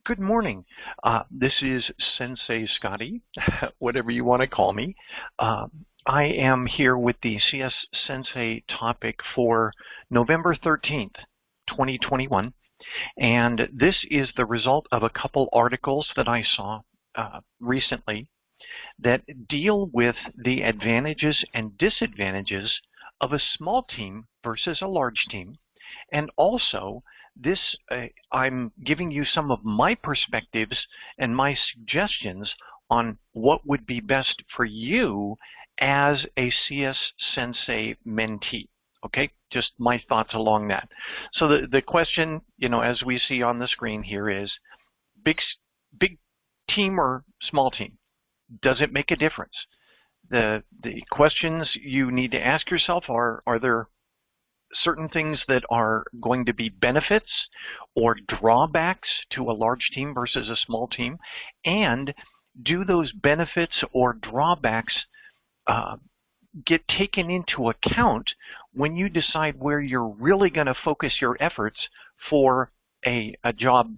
Good morning. This is Sensei Scotty, whatever you want to call me. I am here with the CS-Sensei topic for November 13th, 2021. And this is the result of a couple articles that I saw recently that deal with the advantages and disadvantages of a small team versus a large team. And also, I'm giving you some of my perspectives and my suggestions on what would be best for you as a CS-Sensei mentee. Okay, just my thoughts along that. So the question, as we see on the screen here is, big team or small team? Does it make a difference? The questions you need to ask yourself are there certain things that are going to be benefits or drawbacks to a large team versus a small team? And do those benefits or drawbacks get taken into account when you decide where you're really going to focus your efforts for a job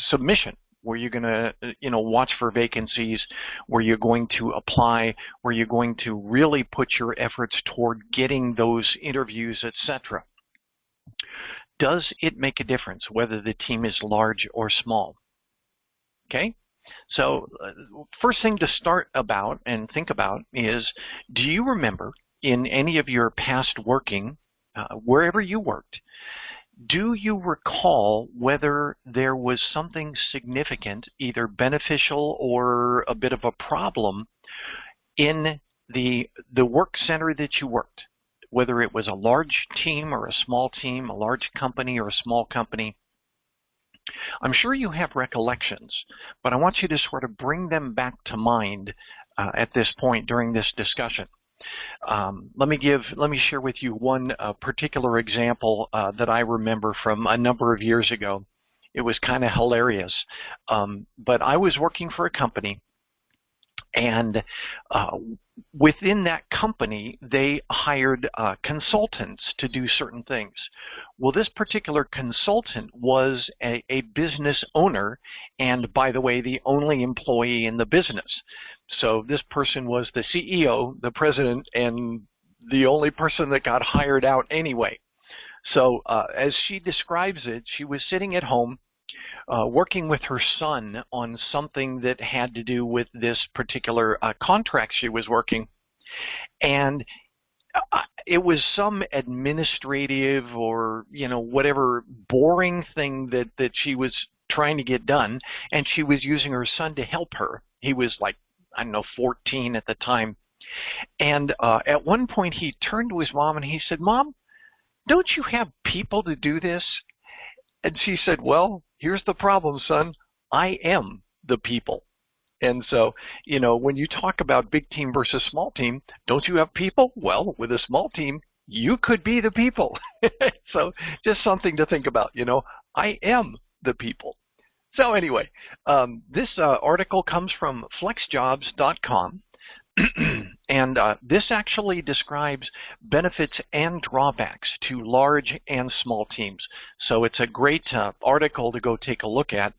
submission, where you're going to watch for vacancies, where you're going to apply, where you're going to really put your efforts toward getting those interviews, etc. Does it make a difference whether the team is large or small? Okay, so first thing to start about and think about is, do you remember in any of your past working, wherever you worked, do you recall whether there was something significant, either beneficial or a bit of a problem, in the work center that you worked? Whether it was a large team or a small team, a large company or a small company. I'm sure you have recollections, but I want you to sort of bring them back to mind at this point during this discussion. Let me share with you one particular example that I remember from a number of years ago. It was kind of hilarious, but I was working for a company, and within that company, they hired consultants to do certain things. Well, this particular consultant was a business owner, and by the way, the only employee in the business. So this person was the CEO, the president, and the only person that got hired out anyway. So as she describes it, she was sitting at home working with her son on something that had to do with this particular contract she was working. And it was some administrative or, whatever boring thing that she was trying to get done, and she was using her son to help her. He was like, 14 at the time. And at one point he turned to his mom and he said, "Mom, don't you have people to do this?" And she said, "Well, here's the problem, son. I am the people." And so, when you talk about big team versus small team, don't you have people? Well, with a small team, you could be the people. So just something to think about, I am the people. So anyway, this article comes from flexjobs.com. And this actually describes benefits and drawbacks to large and small teams. So it's a great article to go take a look at.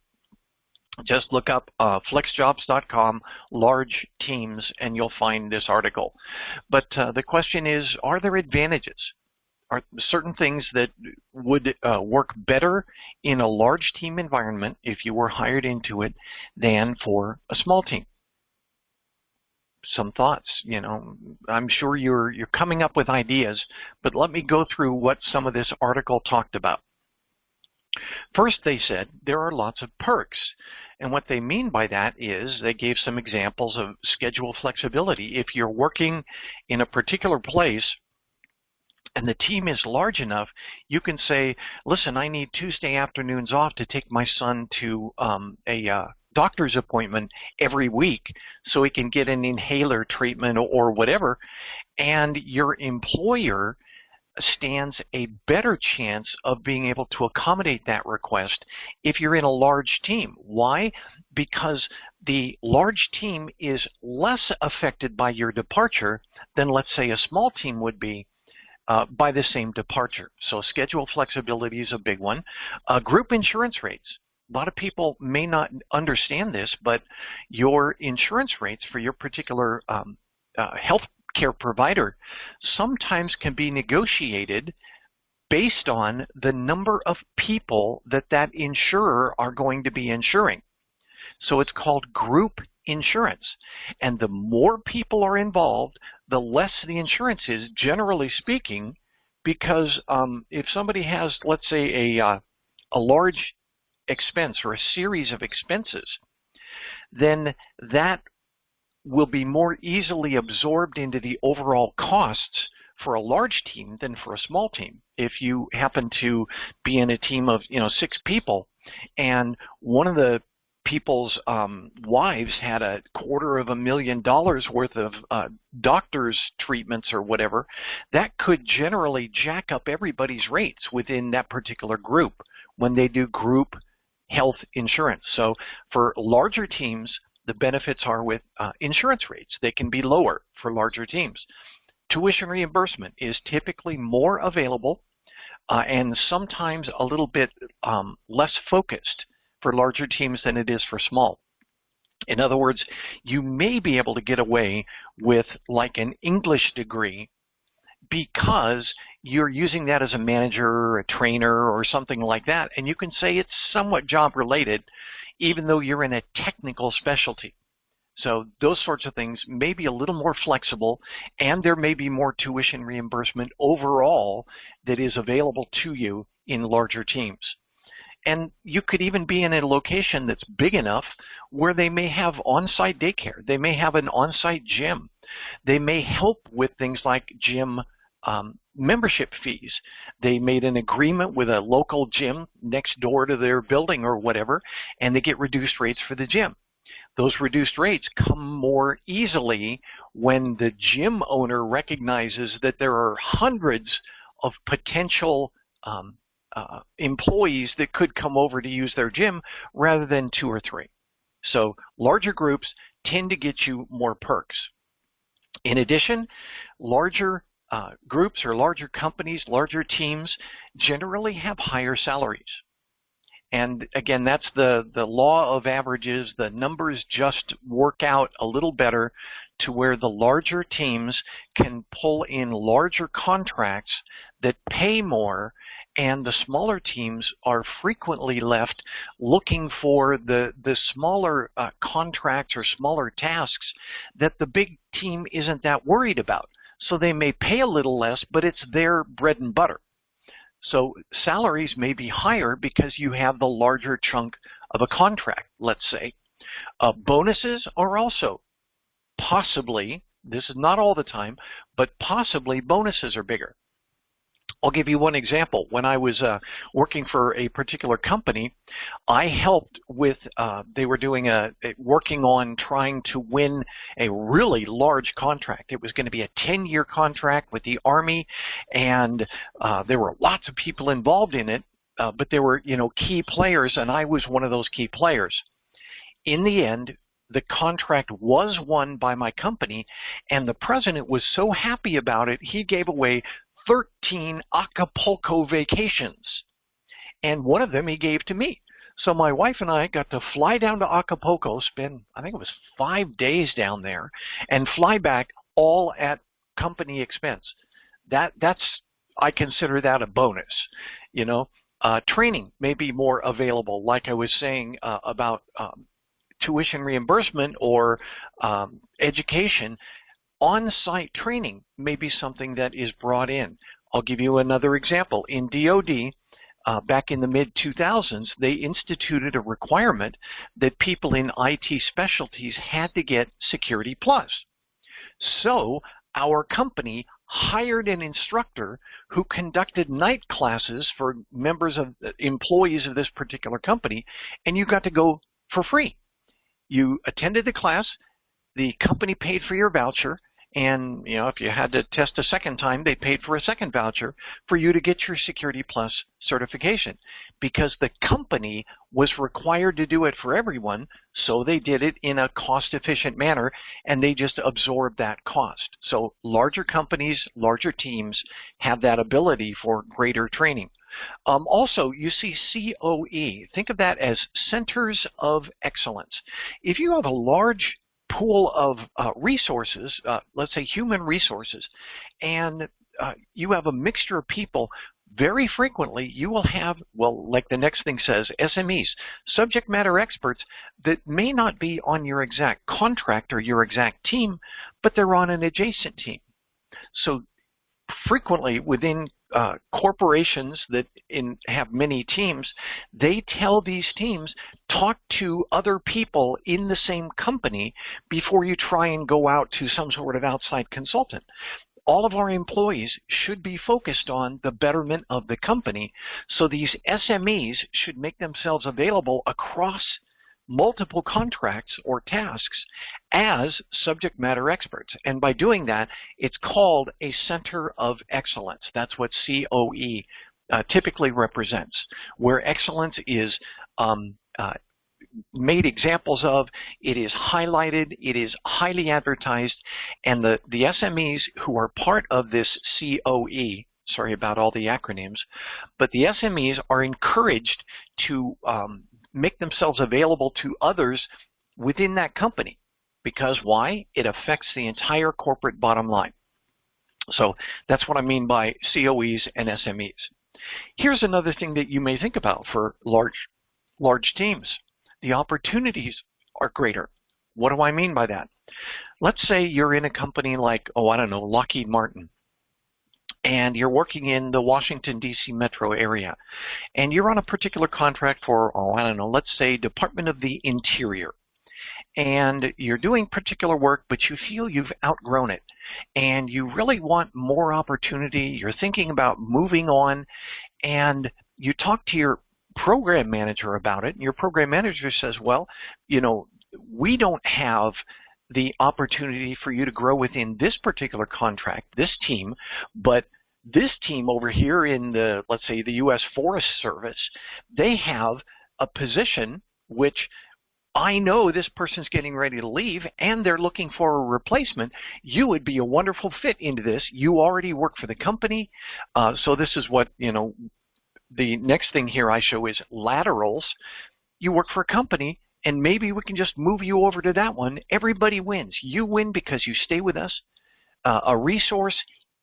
Just look up flexjobs.com, large teams, and you'll find this article. But the question is, are there advantages? Are certain things that would work better in a large team environment if you were hired into it than for a small team? Some thoughts, I'm sure you're coming up with ideas, but let me go through what some of this article talked about. First, they said there are lots of perks, and what they mean by that is they gave some examples of schedule flexibility. If you're working in a particular place and the team is large enough, you can say, "Listen, I need Tuesday afternoons off to take my son to a doctor's appointment every week so he can get an inhaler treatment or whatever," and your employer stands a better chance of being able to accommodate that request if you're in a large team. Why? Because the large team is less affected by your departure than, let's say, a small team would be by the same departure. So schedule flexibility is a big one. Group insurance rates. A lot of people may not understand this, but your insurance rates for your particular health care provider sometimes can be negotiated based on the number of people that insurer are going to be insuring. So it's called group insurance. And the more people are involved, the less the insurance is, generally speaking, because if somebody has, let's say, a large expense or a series of expenses, then that will be more easily absorbed into the overall costs for a large team than for a small team. If you happen to be in a team of 6 people, and one of the people's wives had $250,000 worth of doctor's treatments or whatever, that could generally jack up everybody's rates within that particular group when they do group health insurance. So for larger teams, the benefits are with insurance rates. They can be lower for larger teams. Tuition reimbursement is typically more available and sometimes a little bit less focused for larger teams than it is for small. In other words, you may be able to get away with like an English degree because you're using that as a manager or a trainer or something like that, and you can say it's somewhat job related even though you're in a technical specialty. So those sorts of things may be a little more flexible, and there may be more tuition reimbursement overall that is available to you in larger teams. And you could even be in a location that's big enough where they may have on-site daycare. They may have an on-site gym. They may help with things like gym membership fees. They made an agreement with a local gym next door to their building or whatever, and they get reduced rates for the gym. Those reduced rates come more easily when the gym owner recognizes that there are hundreds of potential employees that could come over to use their gym rather than 2 or 3. So larger groups tend to get you more perks. In addition, larger groups or larger companies, larger teams generally have higher salaries. And again, that's the law of averages. The numbers just work out a little better to where the larger teams can pull in larger contracts that pay more, and the smaller teams are frequently left looking for the smaller contracts or smaller tasks that the big team isn't that worried about. So they may pay a little less, but it's their bread and butter. So salaries may be higher because you have the larger chunk of a contract, let's say. Bonuses are also possibly, this is not all the time, but possibly bonuses are bigger. I'll give you one example. When I was working for a particular company, I helped with, they were doing working on trying to win a really large contract. It was going to be a 10-year contract with the Army, and there were lots of people involved in it, but there were, key players, and I was one of those key players. In the end, the contract was won by my company, and the president was so happy about it, he gave away 13 Acapulco vacations, and one of them he gave to me. So my wife and I got to fly down to Acapulco, spend, I think it was 5 days down there, and fly back all at company expense. That's, I consider that a bonus. Training may be more available, like I was saying about tuition reimbursement or education. On-site training may be something that is brought in. I'll give you another example. In DoD, back in the mid-2000s, they instituted a requirement that people in IT specialties had to get Security Plus. So our company hired an instructor who conducted night classes for members of employees of this particular company, and you got to go for free. You attended the class, the company paid for your voucher, and if you had to test a second time, they paid for a second voucher for you to get your Security Plus certification, because the company was required to do it for everyone, so they did it in a cost-efficient manner, and they just absorbed that cost. So larger companies, larger teams have that ability for greater training. Also, you see COE. Think of that as Centers of Excellence. If you have a large pool of resources, let's say human resources, and you have a mixture of people, very frequently you will have, well, like the next thing says, SMEs, subject matter experts, that may not be on your exact contract or your exact team, but they're on an adjacent team. So frequently within corporations that have many teams, they tell these teams, talk to other people in the same company before you try and go out to some sort of outside consultant. All of our employees should be focused on the betterment of the company, so these SMEs should make themselves available across multiple contracts or tasks as subject matter experts. And by doing that, it's called a Center of Excellence. That's what COE typically represents, where excellence is made examples of, it is highlighted, it is highly advertised, and the SMEs who are part of this COE, sorry about all the acronyms, but the SMEs are encouraged to make themselves available to others within that company. Because why? It affects the entire corporate bottom line. So that's what I mean by COEs and SMEs. Here's another thing that you may think about for large teams. The opportunities are greater. What do I mean by that? Let's say you're in a company like, oh, I don't know, Lockheed Martin, and you're working in the Washington, D.C. metro area, and you're on a particular contract for, oh, I don't know, let's say Department of the Interior, and you're doing particular work, but you feel you've outgrown it, and you really want more opportunity, you're thinking about moving on, and you talk to your program manager about it, and your program manager says, well, you know, we don't have the opportunity for you to grow within this particular contract, this team, but this team over here in the, let's say, the U.S. Forest Service, they have a position which I know this person's getting ready to leave and they're looking for a replacement. You would be a wonderful fit into this. You already work for the company. So this is what, you know, the next thing here I show is laterals. You work for a company, and maybe we can just move you over to that one. Everybody wins. You win because you stay with us. A resource,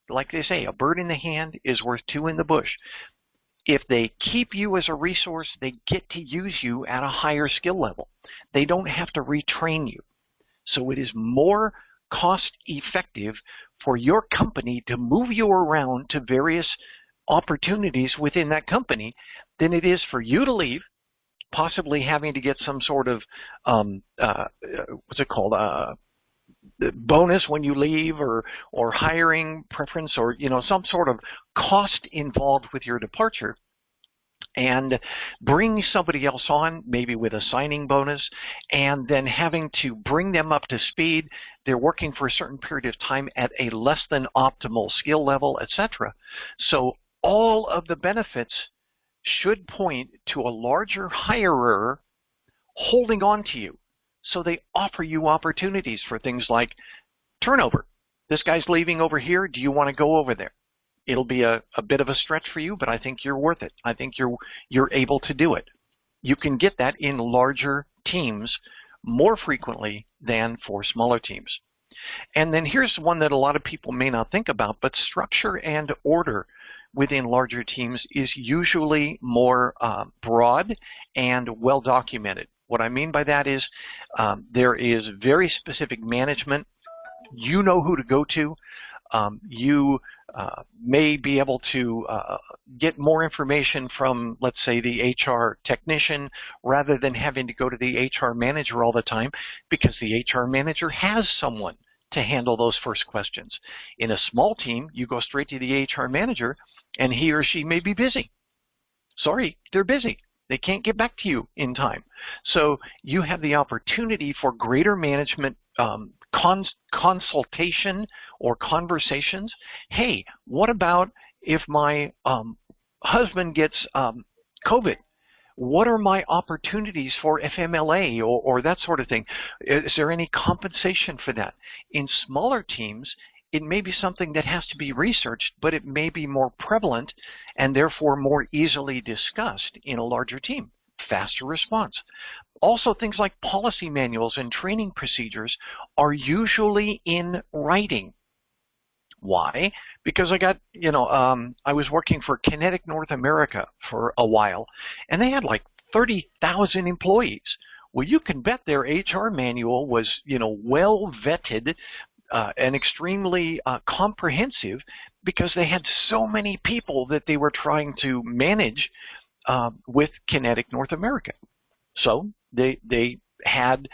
like they say, a bird in the hand is worth two in the bush. If they keep you as a resource, they get to use you at a higher skill level. They don't have to retrain you. So it is more cost effective for your company to move you around to various opportunities within that company than it is for you to leave, possibly having to get some sort of what's it called, bonus when you leave, or hiring preference, or, you know, some sort of cost involved with your departure, and bring somebody else on, maybe with a signing bonus, and then having to bring them up to speed. They're working for a certain period of time at a less than optimal skill level, etc. So all of the benefits should point to a larger hirer holding on to you. So they offer you opportunities for things like turnover. This guy's leaving over here. Do you want to go over there? It'll be a bit of a stretch for you, but I think you're worth it. I think you're able to do it. You can get that in larger teams more frequently than for smaller teams. And then here's one that a lot of people may not think about, but structure and order within larger teams is usually more broad and well documented. What I mean by that is there is very specific management. You know who to go to. You may be able to get more information from, let's say, the HR technician rather than having to go to the HR manager all the time, because the HR manager has someone to handle those first questions. In a small team, you go straight to the HR manager and he or she may be busy. Sorry, they're busy. They can't get back to you in time. So you have the opportunity for greater management consultation or conversations. Hey, what about if my husband gets COVID? What are my opportunities for FMLA or that sort of thing? Is there any compensation for that? In smaller teams, it may be something that has to be researched, but it may be more prevalent and therefore more easily discussed in a larger team. Faster response. Also, things like policy manuals and training procedures are usually in writing. Why? Because I was working for Kinetic North America for a while, and they had like 30,000 employees. Well, you can bet their HR manual was, well vetted and extremely comprehensive, because they had so many people that they were trying to manage with Kinetic North America. So they had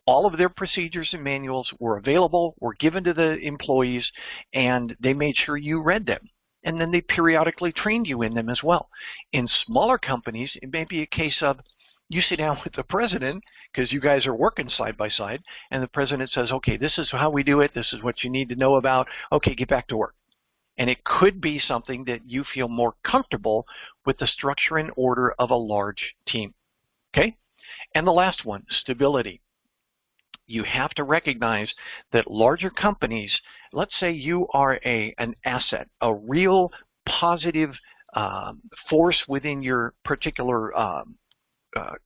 all of their procedures and manuals were available, were given to the employees, and they made sure you read them. And then they periodically trained you in them as well. In smaller companies, it may be a case of you sit down with the president, because you guys are working side by side, and the president says, okay, this is how we do it. This is what you need to know about. Okay, get back to work. And it could be something that you feel more comfortable with the structure and order of a large team. Okay? And the last one, stability. You have to recognize that larger companies, let's say you are an asset, a real positive force within your particular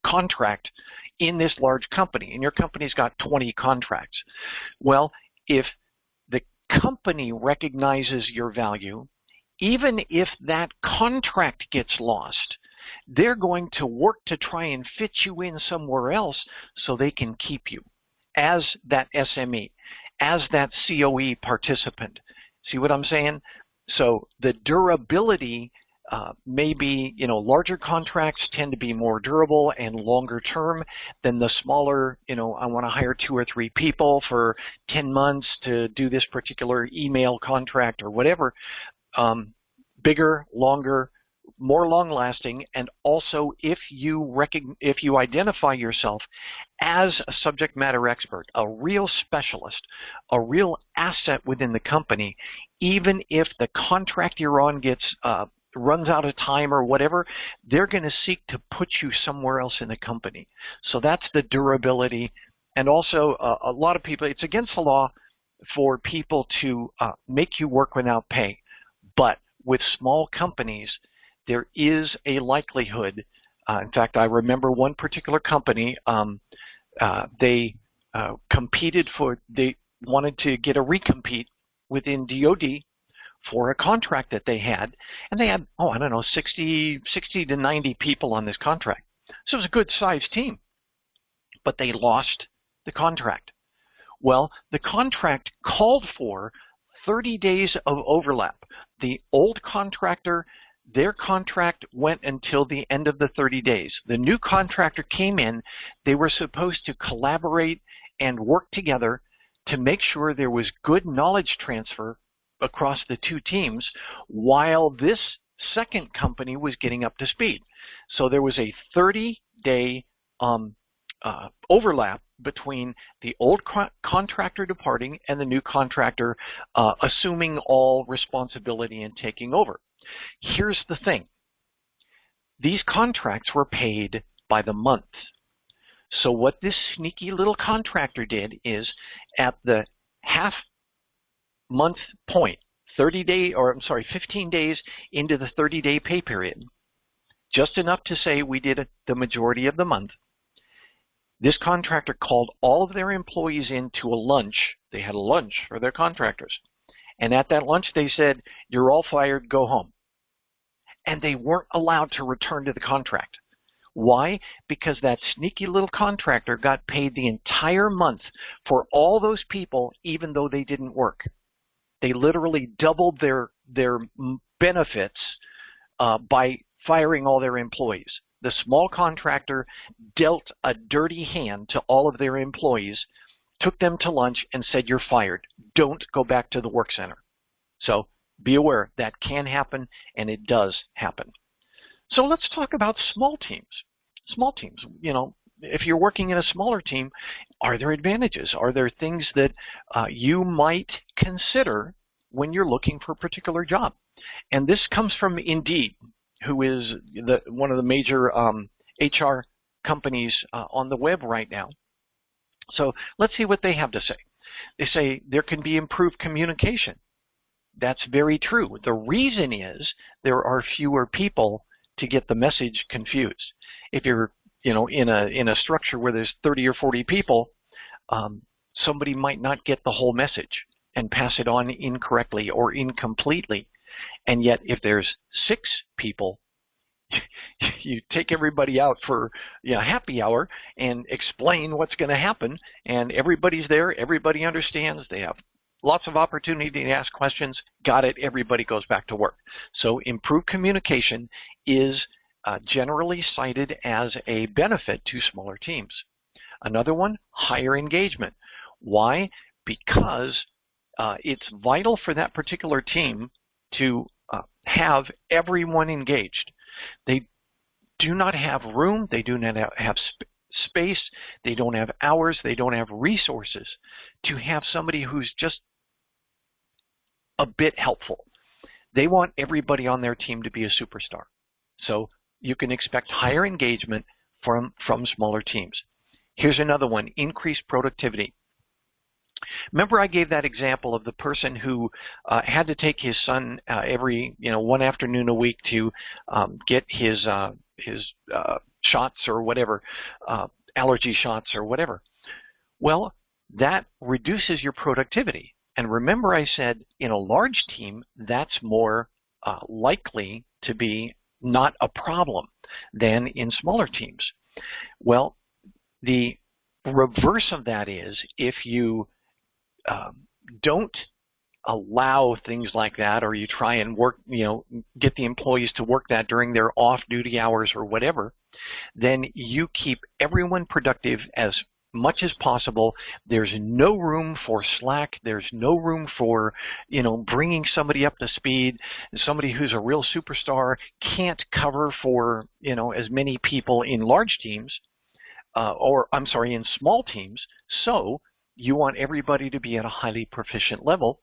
contract in this large company, and your company's got 20 contracts. Well, if the company recognizes your value, even if that contract gets lost, they're going to work to try and fit you in somewhere else so they can keep you as that SME, as that COE participant. See what I'm saying? So the durability maybe, larger contracts tend to be more durable and longer term than the smaller, I want to hire 2 or 3 people for 10 months to do this particular email contract or whatever. Bigger, longer, more long-lasting, and also if you identify yourself as a subject matter expert, a real specialist, a real asset within the company, even if the contract you're on runs out of time or whatever, they're going to seek to put you somewhere else in the company. So that's the durability. And also, a lot of people, it's against the law for people to make you work without pay. But with small companies, there is a likelihood. In fact, I remember one particular company, they wanted to get a recompete within DoD for a contract that they had, and they had, 60 to 90 people on this contract. So it was a good-sized team, but they lost the contract. Well, the contract called for 30 days of overlap. The old contractor, their contract went until the end of the 30 days. The new contractor came in. They were supposed to collaborate and work together to make sure there was good knowledge transfer across the two teams while this second company was getting up to speed. So there was a 30-day overlap between the old contractor departing and the new contractor assuming all responsibility and taking over. Here's the thing. These contracts were paid by the month. So what this sneaky little contractor did is at the half-month point, 15 days into the 30-day pay period, just enough to say we did it the majority of the month, this contractor called all of their employees into a lunch. They had a lunch for their contractors. And at that lunch, they said, you're all fired, go home. And they weren't allowed to return to the contract. Why? Because that sneaky little contractor got paid the entire month for all those people, even though they didn't work. They literally doubled their benefits by firing all their employees. The small contractor dealt a dirty hand to all of their employees, took them to lunch, and said, you're fired. Don't go back to the work center. So be aware that can happen, and it does happen. So let's talk about small teams. Small teams, if you're working in a smaller team, are there advantages? Are there things that you might consider when you're looking for a particular job? And this comes from Indeed, who is one of the major HR companies on the web right now. So let's see what they have to say. They say there can be improved communication. That's very true. The reason is there are fewer people to get the message confused. If you're, in a structure where there's 30 or 40 people, somebody might not get the whole message and pass it on incorrectly or incompletely. And yet, if there's 6 people, you take everybody out for happy hour and explain what's going to happen, and everybody's there, everybody understands, they have lots of opportunity to ask questions, got it, everybody goes back to work. So improved communication is generally cited as a benefit to smaller teams. Another one, higher engagement. Why? Because it's vital for that particular team to have everyone engaged. They do not have room, they do not have space, they don't have hours, they don't have resources to have somebody who's just a bit helpful. They want everybody on their team to be a superstar. So you can expect higher engagement from smaller teams. Here's another one, increased productivity. Remember I gave that example of the person who had to take his son every one afternoon a week to get his shots or whatever, allergy shots or whatever. Well, that reduces your productivity. And remember I said in a large team that's more likely to be not a problem than in smaller teams. Well, the reverse of that is if you don't allow things like that, or you try and work, get the employees to work that during their off-duty hours or whatever, then you keep everyone productive as much as possible. There's no room for slack. There's no room for, bringing somebody up to speed. Somebody who's a real superstar can't cover for, as many people in large teams, in small teams. So you want everybody to be at a highly proficient level.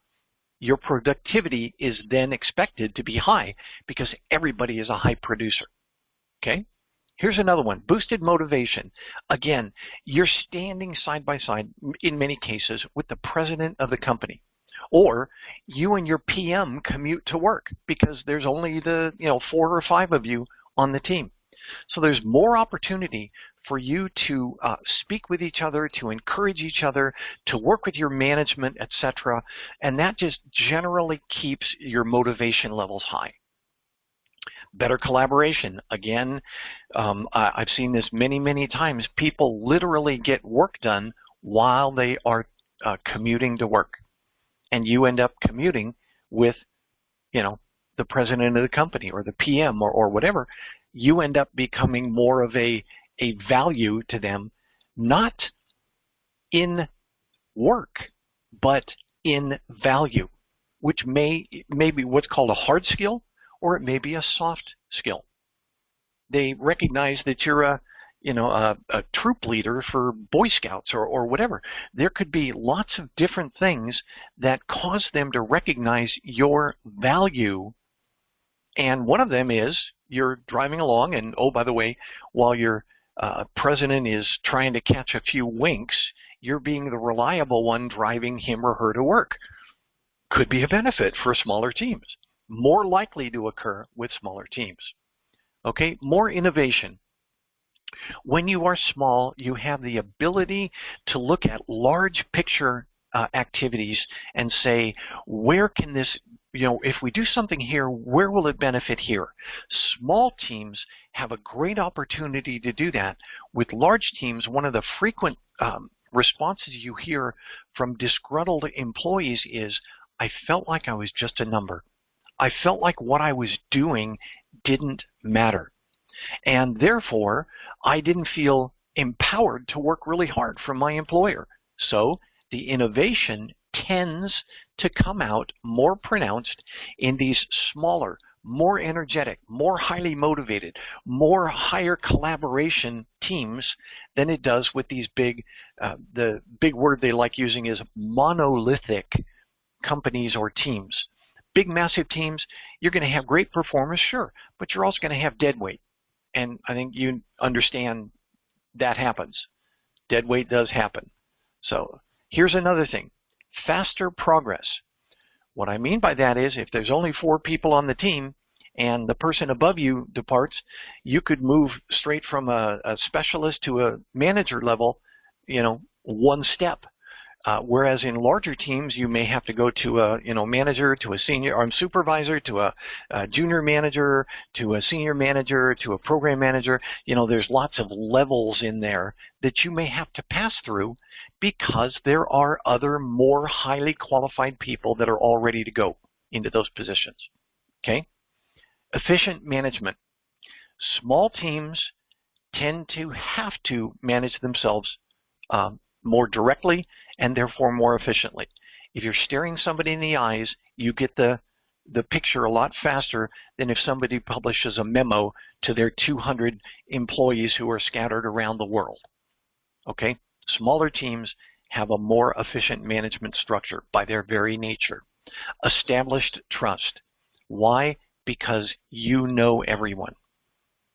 Your productivity is then expected to be high because everybody is a high producer. Okay? Here's another one, boosted motivation. Again, you're standing side by side, in many cases, with the president of the company. Or you and your PM commute to work because there's only the 4 or 5 of you on the team. So there's more opportunity for you to speak with each other, to encourage each other, to work with your management, etc. And that just generally keeps your motivation levels high. Better collaboration. Again, I've seen this many, many times. People literally get work done while they are commuting to work. And you end up commuting with, the president of the company or the PM or whatever. You end up becoming more of a value to them, not in work, but in value, which may be what's called a hard skill, or it may be a soft skill. They recognize that you're a troop leader for Boy Scouts or whatever. There could be lots of different things that cause them to recognize your value. And one of them is you're driving along and, oh, by the way, while your president is trying to catch a few winks, you're being the reliable one driving him or her to work. Could be a benefit for smaller teams. More likely to occur with smaller teams. Okay, more innovation. When you are small, you have the ability to look at large picture activities and say, where can this, if we do something here, where will it benefit here? Small teams have a great opportunity to do that. With large teams, one of the frequent responses you hear from disgruntled employees is, I felt like I was just a number. I felt like what I was doing didn't matter. And therefore, I didn't feel empowered to work really hard for my employer. So the innovation tends to come out more pronounced in these smaller, more energetic, more highly motivated, more higher collaboration teams than it does with these big, the big word they like using is monolithic companies or teams. Big, massive teams, you're going to have great performers, sure, but you're also going to have dead weight. And I think you understand that happens. Dead weight does happen. So here's another thing, faster progress. What I mean by that is if there's only 4 people on the team and the person above you departs, you could move straight from a specialist to a manager level, one step. Whereas in larger teams, you may have to go to a manager, to a senior or supervisor, to a junior manager, to a senior manager, to a program manager. There's lots of levels in there that you may have to pass through because there are other more highly qualified people that are all ready to go into those positions. Okay? Efficient management. Small teams tend to have to manage themselves more directly and therefore more efficiently. If you're staring somebody in the eyes, you get the picture a lot faster than if somebody publishes a memo to their 200 employees who are scattered around the world. Okay? Smaller teams have a more efficient management structure by their very nature. Established trust. Why? Because you know everyone.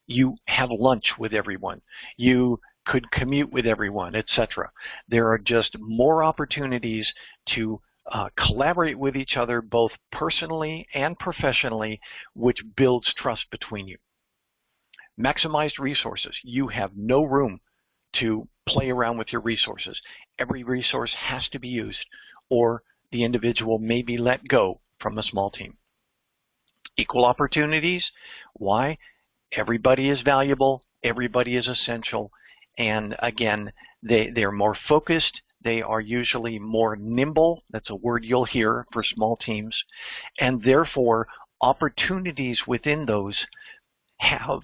You have lunch with everyone. You could commute with everyone, etc. There are just more opportunities to collaborate with each other both personally and professionally, which builds trust between you. Maximized resources. You have no room to play around with your resources. Every resource has to be used or the individual may be let go from a small team. Equal opportunities. Why? Everybody is valuable. Everybody is essential. And again, they're more focused. They are usually more nimble. That's a word you'll hear for small teams. And therefore, opportunities within those have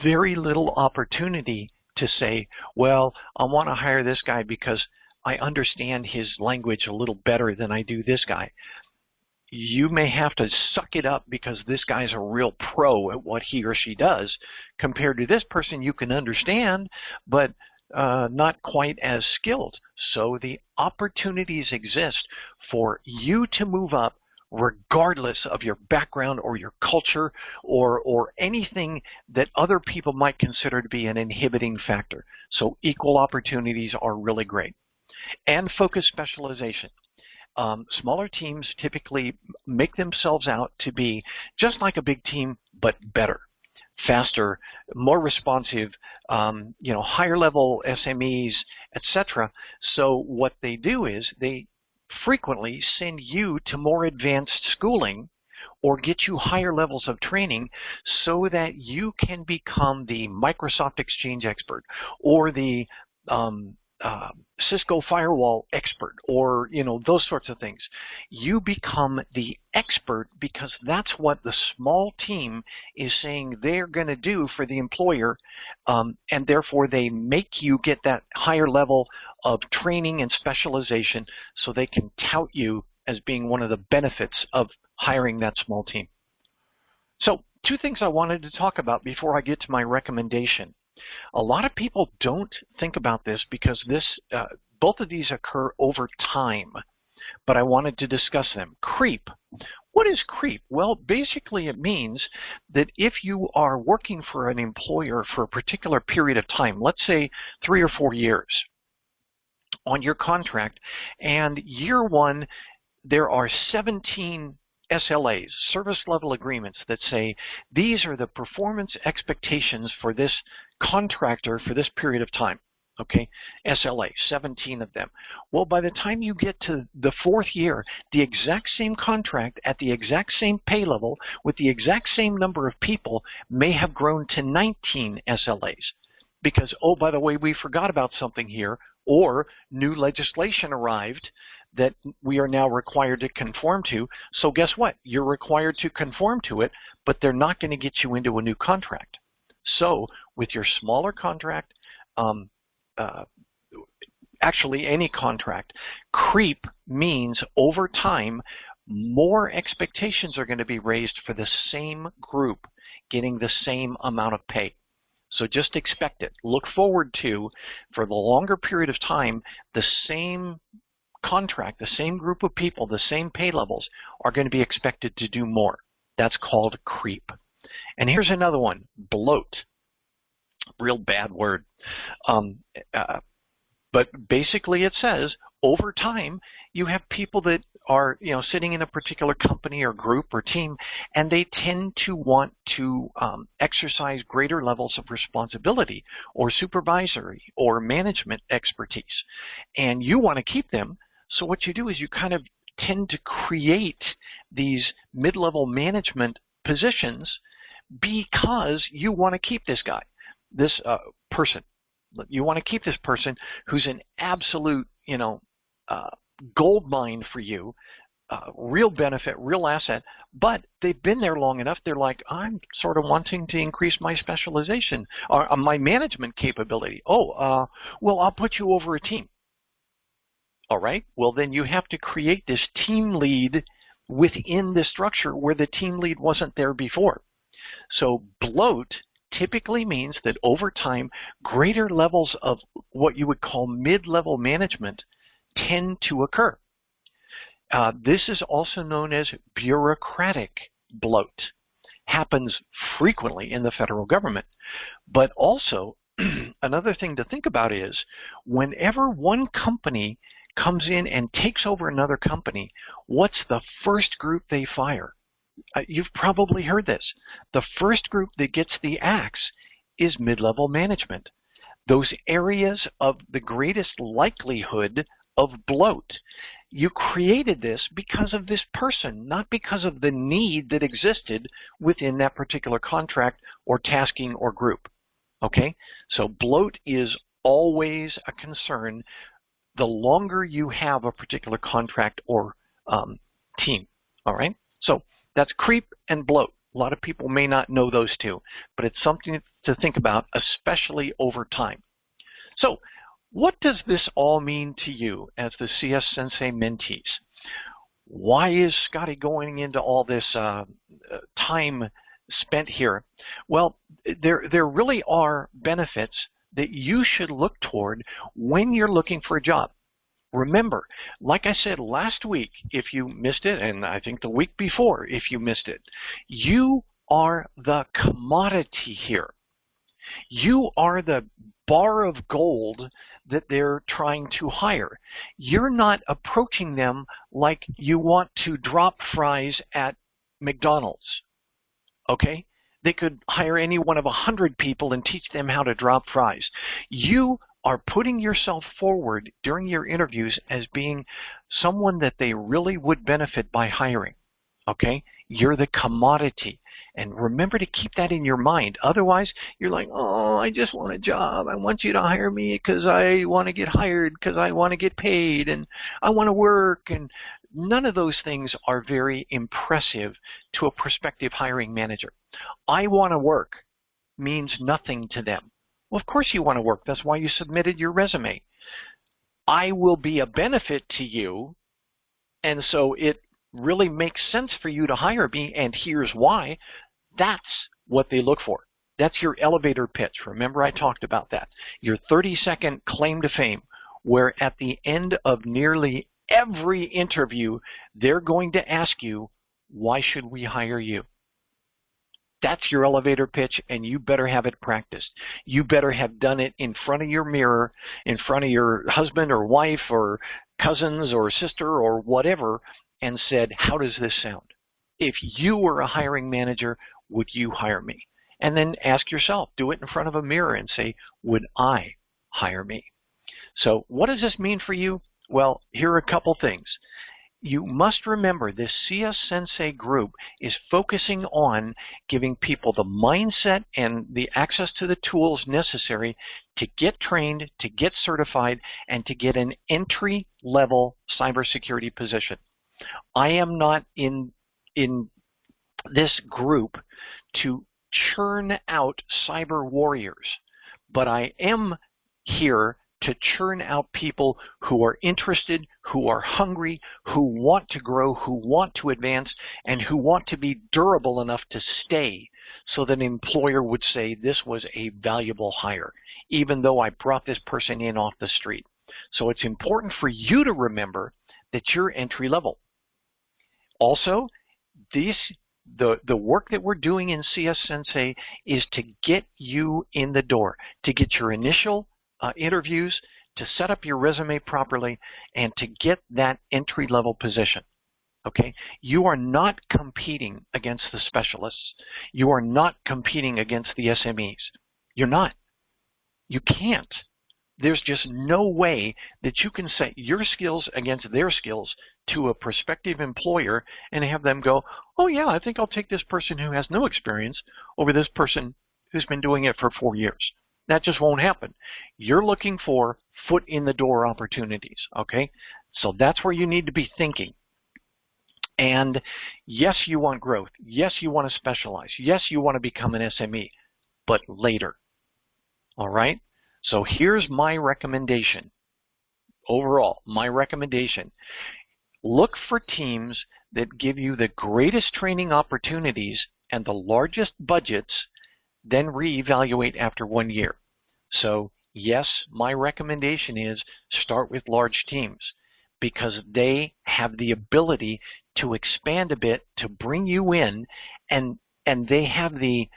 very little opportunity to say, well, I want to hire this guy because I understand his language a little better than I do this guy. You may have to suck it up because this guy's a real pro at what he or she does compared to this person you can understand, but not quite as skilled. So the opportunities exist for you to move up regardless of your background or your culture or anything that other people might consider to be an inhibiting factor. So equal opportunities are really great. And focused specialization. Smaller teams typically make themselves out to be just like a big team, but better, faster, more responsive, higher level SMEs, etc. So what they do is they frequently send you to more advanced schooling or get you higher levels of training so that you can become the Microsoft Exchange expert or the Cisco firewall expert or, those sorts of things. You become the expert because that's what the small team is saying they're going to do for the employer, and therefore they make you get that higher level of training and specialization so they can tout you as being one of the benefits of hiring that small team. So 2 things I wanted to talk about before I get to my recommendation. A lot of people don't think about this because both of these occur over time, but I wanted to discuss them. Creep. What is creep? Well, basically it means that if you are working for an employer for a particular period of time, let's say 3 or 4 years on your contract, and year 1 there are 17 SLAs, service level agreements, that say these are the performance expectations for this contractor for this period of time. Okay, SLA, 17 of them. Well, by the time you get to the 4th year, the exact same contract at the exact same pay level with the exact same number of people may have grown to 19 SLAs. Because, oh, by the way, we forgot about something here, or new legislation arrived that we are now required to conform to. So guess what? You're required to conform to it, but they're not going to get you into a new contract. So with your smaller contract, actually any contract, creep means over time more expectations are going to be raised for the same group getting the same amount of pay. So just expect it. Look forward to, for the longer period of time, the same contract, the same group of people, the same pay levels are going to be expected to do more. That's called creep. And here's another one, bloat. Real bad word. But basically it says over time you have people that are sitting in a particular company or group or team, and they tend to want to exercise greater levels of responsibility or supervisory or management expertise, and you want to keep them. So what you do is you kind of tend to create these mid-level management positions because you want to keep this guy, this person. You want to keep this person who's an absolute, gold mine for you, real benefit, real asset, but they've been there long enough. They're like, I'm sort of wanting to increase my specialization or my management capability. Oh, well, I'll put you over a team. All right. Well, then you have to create this team lead within the structure where the team lead wasn't there before. So bloat typically means that over time, greater levels of what you would call mid-level management tend to occur. This is also known as bureaucratic bloat. Happens frequently in the federal government. But also, another thing to think about is whenever one company comes in and takes over another company, what's the first group they fire? You've probably heard this. The first group that gets the axe is mid-level management. Those areas of the greatest likelihood of bloat. You created this because of this person, not because of the need that existed within that particular contract or tasking or group. Okay? So bloat is always a concern the longer you have a particular contract or team. All right? So that's creep and bloat. A lot of people may not know those two, but it's something to think about, especially over time. So what does this all mean to you as the CS-Sensei mentees? Why is Scotty going into all this time spent here? Well, there really are benefits that you should look toward when you're looking for a job. Remember, like I said last week, if you missed it, and I think the week before if you missed it, you are the commodity here. You are the bar of gold that they're trying to hire. You're not approaching them like you want to drop fries at McDonald's. Okay? They could hire any one of 100 people and teach them how to drop fries. You are putting yourself forward during your interviews as being someone that they really would benefit by hiring. Okay? You're the commodity. And remember to keep that in your mind. Otherwise, you're like, oh, I just want a job. I want you to hire me because I want to get hired, because I want to get paid, and I want to work. And none of those things are very impressive to a prospective hiring manager. I want to work means nothing to them. Well, of course you want to work. That's why you submitted your resume. I will be a benefit to you, and so it really makes sense for you to hire me, and here's why. That's what they look for. That's your elevator pitch. Remember I talked about that. Your 30-second claim to fame, where at the end of nearly every interview, they're going to ask you, why should we hire you? That's your elevator pitch, and you better have it practiced. You better have done it in front of your mirror, in front of your husband or wife or cousins or sister or whatever, and said, how does this sound? If you were a hiring manager, would you hire me? And then ask yourself, do it in front of a mirror and say, would I hire me? So what does this mean for you? Well, here are a couple things. You must remember this CS-Sensei group is focusing on giving people the mindset and the access to the tools necessary to get trained, to get certified, and to get an entry-level cybersecurity position. I am not in this group to churn out cyber warriors, but I am here to churn out people who are interested, who are hungry, who want to grow, who want to advance, and who want to be durable enough to stay so that an employer would say this was a valuable hire, even though I brought this person in off the street. So it's important for you to remember that you're entry level. Also, the work that we're doing in CS-Sensei is to get you in the door, to get your initial interviews, to set up your resume properly, and to get that entry-level position. Okay? You are not competing against the specialists. You are not competing against the SMEs. You're not. You can't. There's just no way that you can set your skills against their skills to a prospective employer and have them go, oh yeah, I think I'll take this person who has no experience over this person who's been doing it for 4 years. That just won't happen. You're looking for foot in the door opportunities, okay? So that's where you need to be thinking. And yes, you want growth. Yes, you want to specialize. Yes, you want to become an SME, but later, all right? So here's my recommendation. Overall, my recommendation. Look for teams that give you the greatest training opportunities and the largest budgets, then reevaluate after 1 year. So yes, my recommendation is start with large teams because they have the ability to expand a bit, to bring you in, and they have the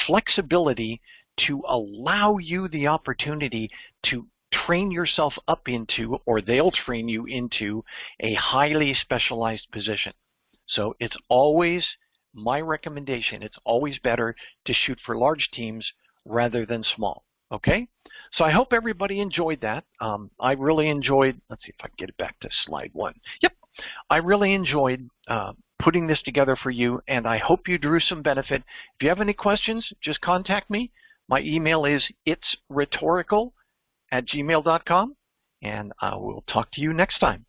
flexibility to allow you the opportunity to train yourself up into, or they'll train you into, a highly specialized position. So it's always my recommendation. It's always better to shoot for large teams rather than small. Okay? So I hope everybody enjoyed that. I really enjoyed, let's see if I can get it back to slide 1. Yep. I really enjoyed putting this together for you, and I hope you drew some benefit. If you have any questions, just contact me. My email is itsrhetorical@gmail.com, and I will talk to you next time.